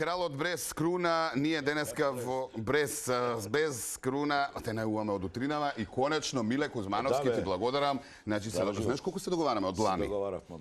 кралот без круна, ние денеска без круна те најуваме од утринава и конечно Миле Кузмановски ти благодарам. Значи знаеш колку се договараме од лани?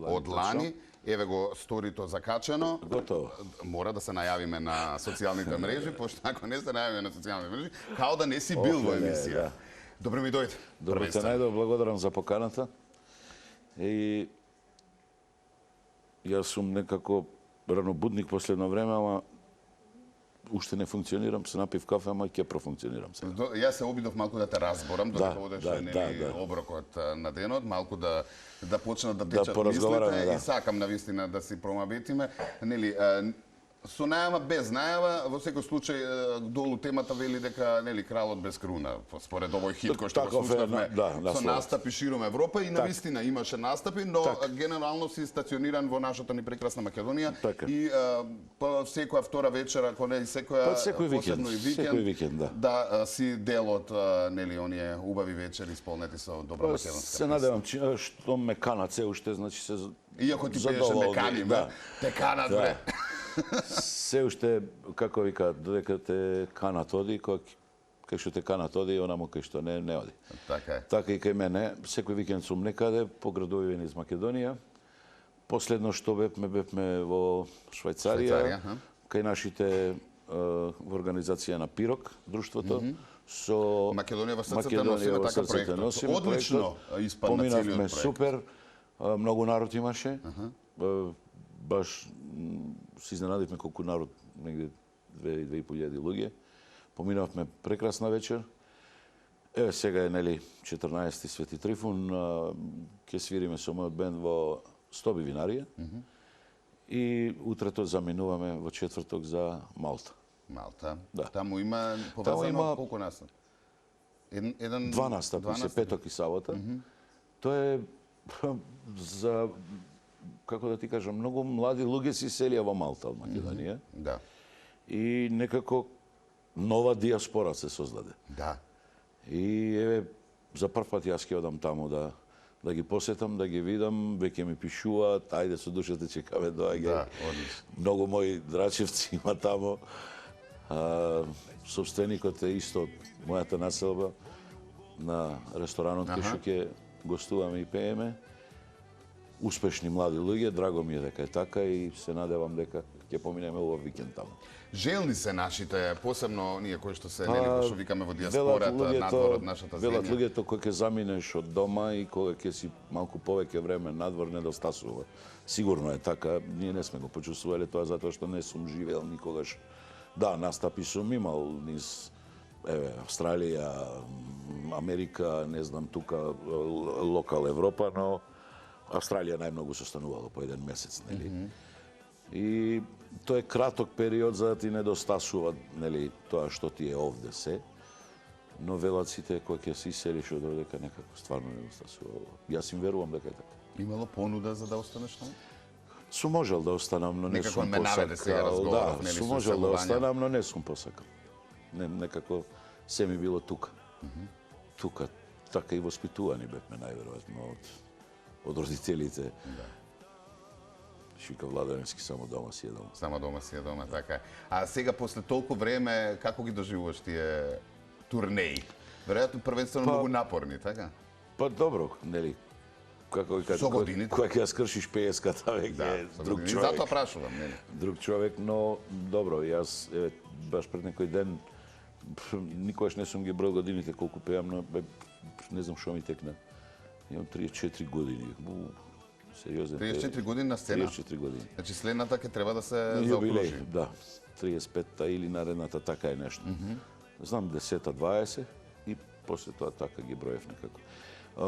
Од лани. Еве го сторито закачено. Готово. Мора да се најавиме на социјалните мрежи, пошто ако не се најавиме на социјалните мрежи, као да не си бил во емисија. Добро ми дојде. Добро те најдов, благодарам за поканата. И јас сум некако ранобудник последно време, ама уште не функционирам, се напив кафе, ама ќе профункционирам се. Јас се обидов малку да те разборам, додека одеше оброкот на денот, малку да почнат да течат мислите и сакам навистина да си промабетиме. Нели, со најава, без најава, во секој случај долу темата вели дека нели кралот без круна, според овој хит кој што го слушнавме со настапи широм Европа и навистина имаше настапи, но генерално си стациониран во нашата ни прекрасна Македонија и по секоја втора вечера, ако не и посебно и викенд, да си дел од нели оние убави вечери исполнети со добра македонска. Се надевам што ме канат се уште, значи се иако ти беше ме каним, те канат бре. Се уште, како викаат, додека те канат оди, кај што те канат оди, онамо кај што не оди. Така е. Така и кај мене, секој викенд сум некаде, по градови низ Македонија. Последно што бевме во Швајцарија, кај нашите во организација на Пирок, друштвото, со Македонија во срцето носиме така проектот. Одлично испадна целиот проект. Поминавме супер, многу народ имаше. Баш се изненадивме колку народ, негде 2.500 луѓе. Поминавме прекрасна вечер. Еве сега е нели 14 Свети Трифун, ќе свириме со мојот бенд во Стоби винарија. И утрето заминуваме во четврток за Малта. Малта. Таму има поврзано колку настап? Два настапи, се петок и сабота. Тоа е за, како да ти кажам, многу млади луѓе си селија во Малта од Македонија. Да. И некако нова диаспора се создаде. Да. И еве за прв пат јас ќе одам таму да ги посетам, да ги видам, веќе ми пишуваат, ајде со душата чекаме доаѓај. Да, одлично. Многу мои драчевци има таму. Собственикот е исто од мојата населба на ресторанот кај што ќе гостуваме и пееме. Успешни млади луѓе, драго ми е дека е така и се надевам дека ќе поминеме овој викенд таму. Желни се нашите, посебно ние кои што се нели кои што викаме во диаспората, надвор од нашата земја. Велат луѓето кои ќе заминеш од дома и кога ќе си малку повеќе време надвор недостасува. Сигурно е така, ние не сме го почувствувале тоа затоа што не сум живеел никогаш. Да, настапи сум имал низ Австралија, Америка, не знам тука локал Европа, но Австралија најмногу се останувало по еден месец, нели? И тоа е краток период за да ти недостасува, нели, тоа што ти е овде се. Но велат сите кои ќе се иселиш од дека некако стварно недостасува. Јас им верувам дека е така. Имало понуда за да останеш таму? Сум можел да останам, но не сум посакал. Да, сум можел да останам, но не сум посакал. Некако се ми било тука. Тука, така и воспитувани бевме најверојатно од родителите. Шика Владаневски, само дома си е дома. Само дома си е дома, така е. А сега, после толку време, како ги доживуваш тие турнеи? Веројатно првенствено многу напорни, така? Па добро, нели, како ви кажа, кога ќе ја скршиш 50-ката веќе е друг човек. Затоа прашувам, нели? Друг човек, но добро, јас баш пред некој ден никогаш не сум ги броил годините колку пеам, но не знам што ми текна. Имам 34 години. Сериозен. 34 години на сцена? 34 години. Значи следната ќе треба да се заокружи. Да. 35-та или наредната така е нешто. Знам 10-та, 20 и после тоа така ги броев некако.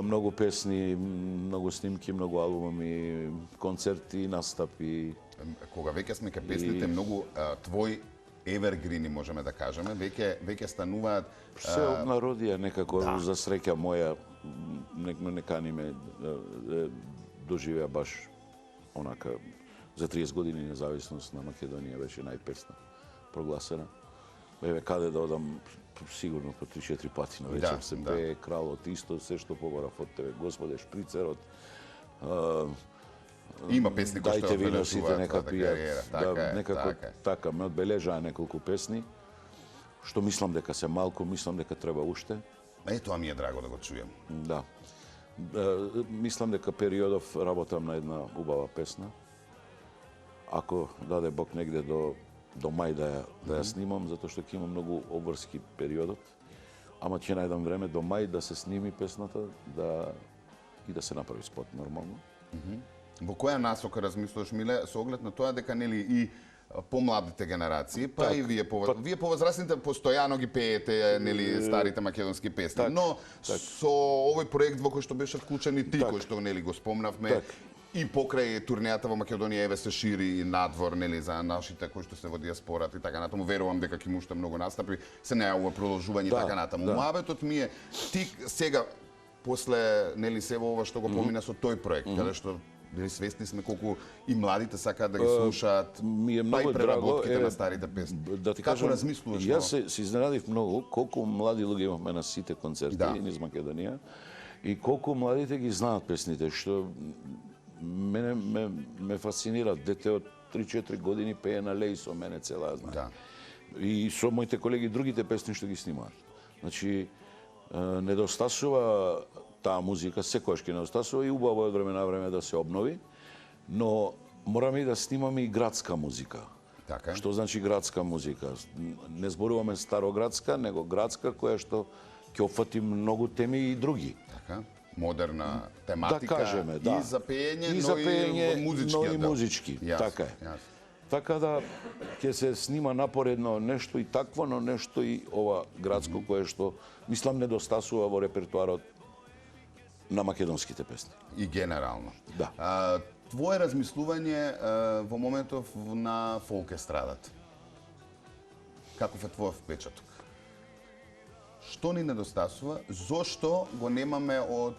Многу песни, многу снимки, многу албуми, концерти, настапи. Кога веќе сме кај песните, многу твои евергрини, можеме да кажеме, веќе стануваат... Се од народија некако, за среќа моја, не каниме, доживеа баш онака, за 30 години независност на Македонија беше најпесна прогласена. Еве, каде да одам, сигурно по 3-4 пати на вечер се пее, Кралот исто, се што поборав од тебе, Господе Шприцерот, Има песни кои што Дајте вино, сите нека пијат. Така е, Некако така ме одбележаа неколку песни, што мислам дека се малку, мислам дека треба уште. Тоа ми е драго да го чујам. Да. Мислам дека периодов работам на една убава песна. Ако даде Бог негде до мај да ја снимам, затоа што ќе има многу обврски периодот. Ама ќе најдам време до мај да се сними песната и да се направи спот нормално. Во која насока размислуваш, Миле, со оглед на тоа дека нели и помладите генерации, па и вие повозрастните постојано ги пеете нели старите македонски песни, но со овој проект во кој што беше вклучен и ти, кој што нели го спомнавме, и покрај турнејата во Македонија еве се шири и надвор нели за нашите кои што се во диаспората и така натаму, верувам дека ќе уште многу настапи, се најавува продолжување и така натаму. Муабетот ми е ти сега после нели се во ова што го помина со тој проект, каде што дали свесни сме колку и младите сакаат да ги слушаат, ми е па многу и преработките на старите песни. Да ти Како кажам, размислуваш? Јас се изненадив многу колку млади луѓе имавме на сите концерти низ Македонија и колку младите ги знаат песните, што мене ме фасцинира. Дете од 3-4 години пее на леј со мене цела знае. Да. И со моите колеги другите песни што ги снимаат. Значи, недостасува таа музика, секојаш ќе недостасува и убаво е од време на време да се обнови, но мораме и да снимаме и градска музика. Така. Што значи градска музика? Не зборуваме староградска, него градска која што ќе опфати многу теми и други. Така. Модерна тематика, да кажеме, и за пеење, но и музички. Така е. Така да ќе се снима напоредно нешто и такво, но нешто и ова градско кое што мислам недостасува во репертуарот на македонските песни. И генерално. Да. Твое размислување во моментов на фолк естрадата. Каков е твојот впечаток? Што ни недостасува? Зошто го немаме од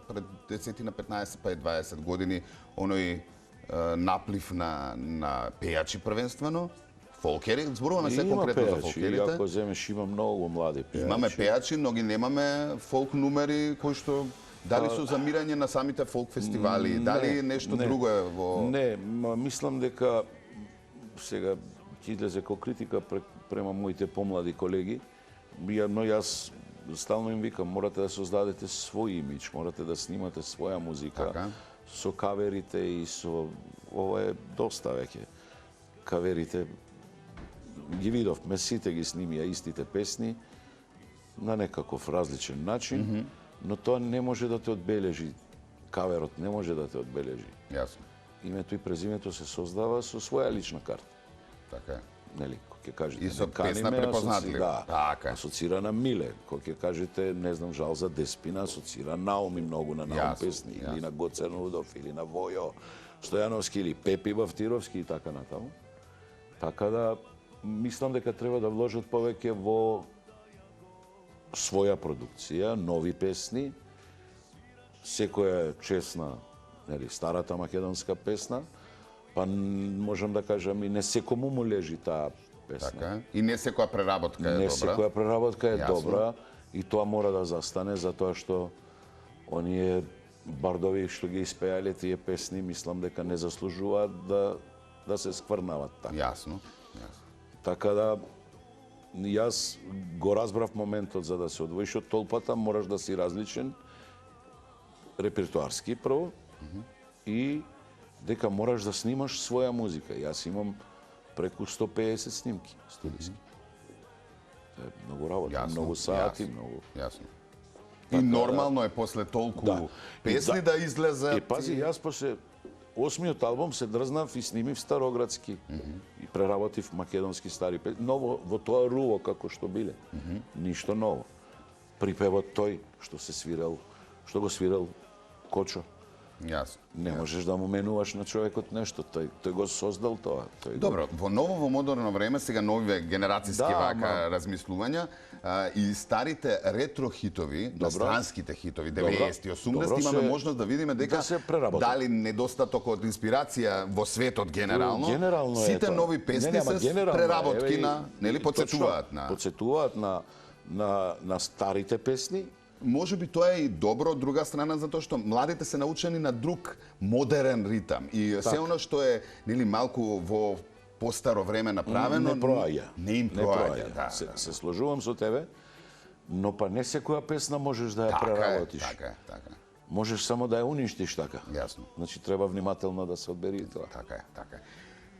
пред 10 на 15 па и 20 години оној наплив на пејачи првенствено? Фолкери, зборуваме се конкретно за фолкерите. Има пејачи, ако земеш има многу млади пејачи. Имаме пејачи, но ги немаме фолк numeri кои што дали со замирање на самите фолк фестивали, дали нешто друго е во... Не, мислам дека сега ќе излезе како критика према моите помлади колеги, но јас стално им викам, морате да создадете свој имидж, морате да снимате своја музика, со каверите и со... Ова е доста веќе. Каверите ги видовме, сите ги снимија истите песни на некаков различен начин, но тоа не може да те одбележи. Каверот не може да те одбележи. Јасно. Името и презимето се создава со своја лична карта. Така е. Нели, кој ќе кажете, и со песна препознатлива. Така. Асоцира на Миле. Кој ќе кажете, не знам, жал за Деспина, асоцира Наум и многу на Наум песни, или на Гоце Нудов, или на Војо Стојановски, или Пепи Бавтировски и така натаму. Така да, мислам дека треба да вложат повеќе во своја продукција, нови песни, секоја честна, нели, старата македонска песна, па можам да кажам и не секому му лежи таа песна. Така. И не секоја преработка е добра. Не секоја преработка е добра и тоа мора да застане затоа што оние бардови што ги испеале тие песни, мислам дека не заслужуваат да се скврнават така. Јасно. Така да јас го разбрав моментот за да се одвоиш од толпата, мораш да си различен репертуарски прво и дека мораш да снимаш своја музика. Јас имам преку 150 снимки студиски. Тоа е многу работа, многу сати, многу. Јасно. И нормално е после толку песни да излезе. И пази, јас после 8-миот албум се дрзнав и снимив староградски и преработив македонски стари песни, ново во тоа руво како што биле. Ништо ново. Припевот тој што се свирал, што го свирал Кочо. Јасно. Не можеш да му менуваш на човекот нешто, тој го создал тоа. Добро, во модерно време, сега нови генерацијски размислувања и старите ретро хитови, странските хитови, 90 и 80, имаме можност да видиме дека дали недостаток од инспирација во светот генерално, сите нови песни се преработки на, нели, подсетуваат на старите песни, може би тоа е и добро од друга страна, затоа што младите се научени на друг модерен ритам. И се оно што е нели малку во постаро време направено, не проаѓа. Не им проаѓа, да. Се сложувам со тебе, но па не секоја песна можеш да ја преработиш. Така. Можеш само да ја уништиш така. Јасно. Значи треба внимателно да се одбери тоа. Така.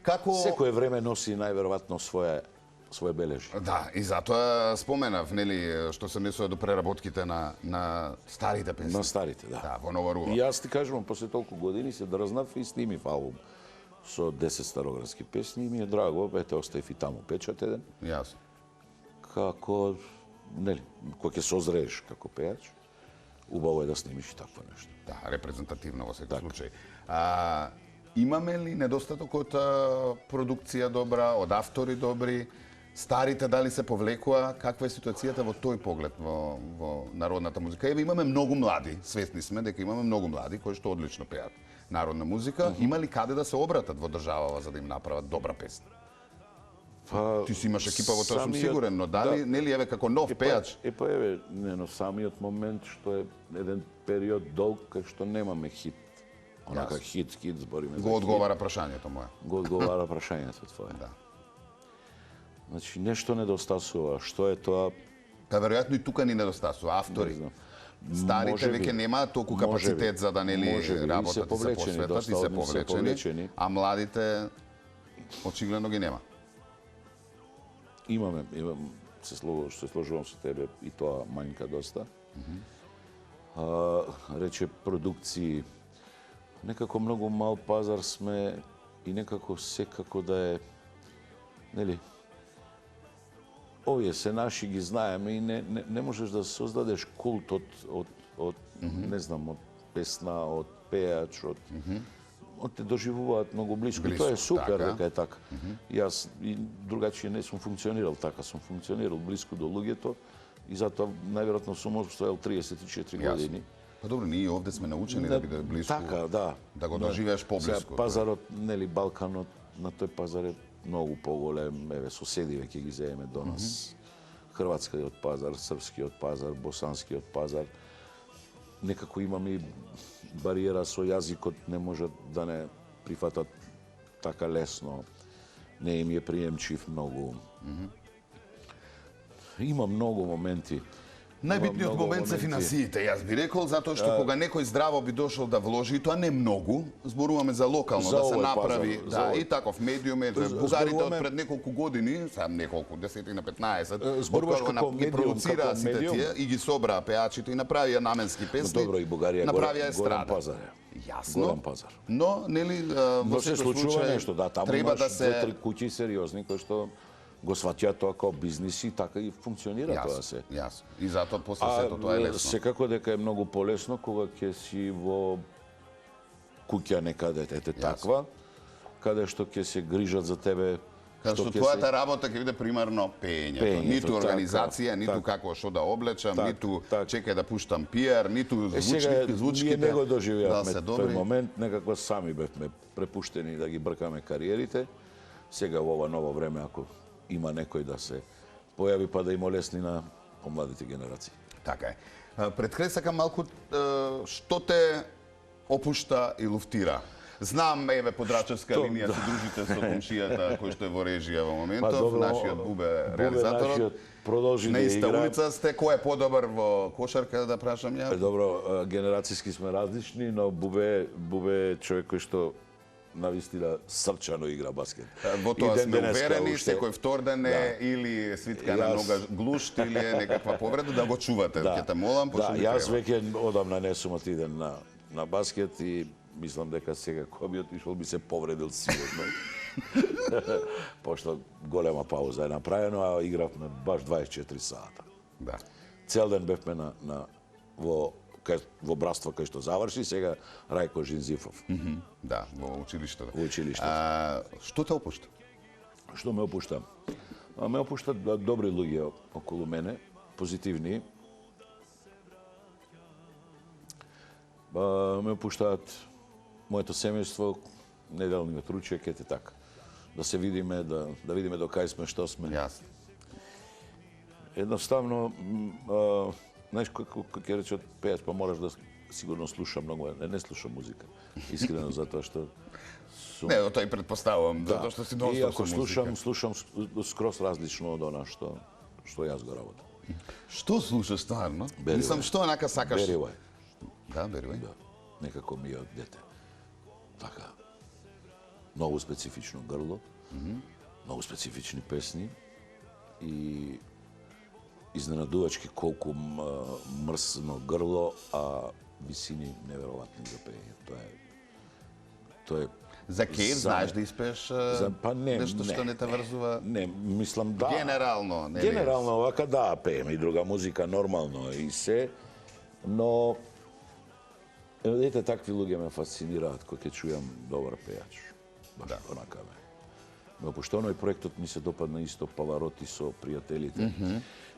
Како секое време носи најверојатно своje бележи. Да, и затоа споменав, нели, што се однесува до преработките на старите песни. На старите, да. Да, во Нова Руа. И јас ти кажувам, после толку години се дрзнав и снимив албум со 10 староградски песни и ми е драго, ете, оставив и таму печат еден. Јасно. Како, нели, кога ќе созрееш како пејач, убаво е да снимиш и такво нешто. Да, репрезентативно во секој случај. Имаме ли недостаток од продукција добра, од автори добри? Старите дали се повлекува? Каква е ситуацијата во тој поглед во народната музика? Еве имаме многу млади, свесни сме дека имаме многу млади кои што одлично пеат народна музика. Има ли каде да се обратат во државава за да им направат добра песна? Ти си имаш екипа во тоа, сум сигурен, но дали, нели, еве, како нов пејач? Еве, но самиот момент што е еден период долг кај што немаме хит. Онака хит збориме за хит. Го одговара прашањето мое. Го одговара прашањето твое. Да. Значи, нешто недостасува. Што е тоа? Па веројатно и тука ни недостасува автори. Старите веќе немаат толку капацитет за да нели работат и се посветат и се повлечени, а младите очигледно ги нема. Имаме, се сложувам со тебе и тоа мањка доста. Рече продукции, некако многу мал пазар сме и некако секако да е, нели, овие се наши ги знаеме и не можеш да создадеш култ од не знам, од песна, од пејач, од те доживуваат многу близко. Тоа е супер дека е така. Јас и другачи не сум функционирал така, сум функционирал близко до луѓето и затоа најверојатно сум обстојал 34 години. Па добро, ние овде сме научени да биде близко. Така, да. Да го доживееш поблиску. Пазарот, нели, Балканот, на тој пазар е многу поголем, еве соседи веќе ги земеме до нас. Хрватскиот пазар, српскиот пазар, босанскиот пазар. Некако имаме и бариера со јазикот, не можат да не прифатат така лесно. Не им е приемчив многу. Има многу моменти. Најбитниот момент се финансиите, јас би рекол, затоа што кога некој здраво би дошол да вложи, тоа не многу, зборуваме за локално, да се направи, да, и таков медиум, бугарите од пред неколку години, сам неколку, 10-15, откако ги продуцираа сите тие и ги собраа пејачите и направија наменски песни, направија естрада. Јасно, Голем пазар. Но, нели, во секој случај, треба да се... Таму имаш 2-3 куќи сериозни кои што го сваќаат тоа како бизнис и така и функционира тоа се. Јасно. И затоа после сето тоа е лесно. Секако дека е многу полесно кога ќе си во куќа некаде таква, каде што ќе се грижат за тебе. Каде што твојата работа ќе биде примарно пеењето. Ниту организација, ниту како што да облечам, ниту чекај да пуштам пиар, ниту звучките. Ние не го доживеавме тој момент, некако сами бевме препуштени да ги бркаме кариерите. Сега во ова ново време, ако има некој да се појави па да им олесни на помладите генерации. Така е. Пред крај сакам малку што те опушта и луфтира. Знам, еве, по Драчевска линија се дружите со комшијата кој што е во режија во моментов, нашиот Бубе реализаторот. Продолжи на да иста игра. улица сте, кој е подобар во кошарка, да прашам ја? Добро, генерацијски сме различни, но Бубе е човек кој што навистина срчано игра баскет. Во тоа сме уверени, секој втор ден е или свитка на нога глушт или е некаква повреда, да го чувате. Ќе те молам, пошто ми јас треба. веќе одамна не сум отиден на баскет и мислам дека сега кој би отишол би се повредил сигурно. Пошто голема пауза е направена, а игравме баш 24 сата. Да. Цел ден бевме во братство кај што заврши, сега Рајко Жинзифов. Да, во училиштето. Во училиштето. Што те опушта? Што ме опушта? Ме опуштат добри луѓе околу мене, позитивни. Ме опуштаат моето семејство, неделниот ручек, ете така. Да се видиме, да видиме до кај сме, што сме. Јасно. Едноставно, Знаеш, како ќе рече пејач, па мораш да сигурно слуша многу. Не слушам музика. Искрено, затоа што Не, тоа и предпоставувам, затоа што си нон-стоп со музика. Слушам скроз различно од она што јас го работам. Што слушаш стварно? Мислам, што онака сакаш? Бери White. Да, Бери White. Да. Некако ми е од дете. Така. Многу специфично грло, многу специфични песни и изненадувачки колку мрсно грло, а висини неверојатни за пеење. Тоа е За Кейв знаеш да испееш нешто што не те врзува? Не, мислам да. Генерално, нели? Генерално, вака да, пеем и друга музика, нормално и се, но дете, такви луѓе ме фасцинираат кога ќе чујам добар пејач. Баш онака ме. Но пошто оној проектот ми се допадна исто, Павароти со пријателите.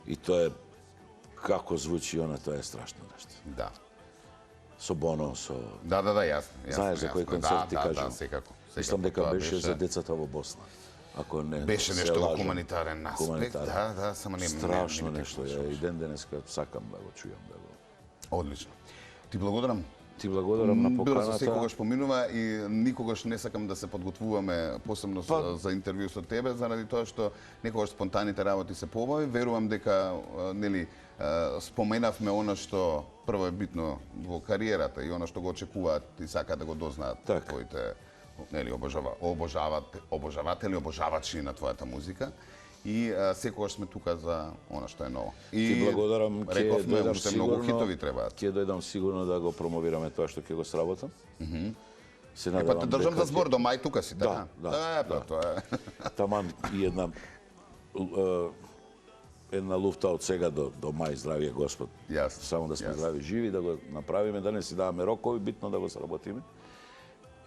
И тоа е, како звучи она, тоа е страшно нешто. Да. Со Боно, со... Да, јасно. Знаеш за кој концерт ти кажам? Да, секако. Мислам дека беше за децата во Босна. Ако не беше нешто во хуманитарен аспект, да, само не страшно нешто. Ја и ден денеска сакам да го чујам, да го. Одлично. Ти благодарам. Ти благодарам на поканата. Брзо секогаш поминува и никогаш не сакам да се подготвуваме посебно за интервју со тебе, заради тоа што некогаш спонтаните работи се побави. Верувам дека нели споменавме она што прво е битно во кариерата и она што го очекуваат и сакаат да го дознаат твоите нели обожаватели, обожавачи на твојата музика. И секогаш сме тука за она што е ново. Ти благодарам, ќе дојдам многу хитови требаат. Ќе дојдам сигурно да го промовираме тоа што ќе го сработам. Се надевам. Те држам за збор до мај тука си, така? Да. Тоа е. Таман и една луфта од сега до мај, здравие Господ. Само да сме здрави живи, да го направиме, да не си даваме рокови, битно да го сработиме.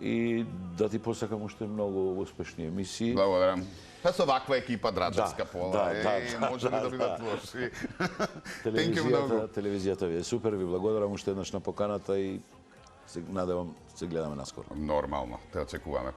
И да ти посакам уште многу успешни емисии. Благодарам. Па со ваква екипа Драджевска пола, може ли да бидат лоши? Телевизијата ви е супер, ви благодарам уште еднаш на поканата и се надевам се гледаме наскоро. Нормално, те очекуваме.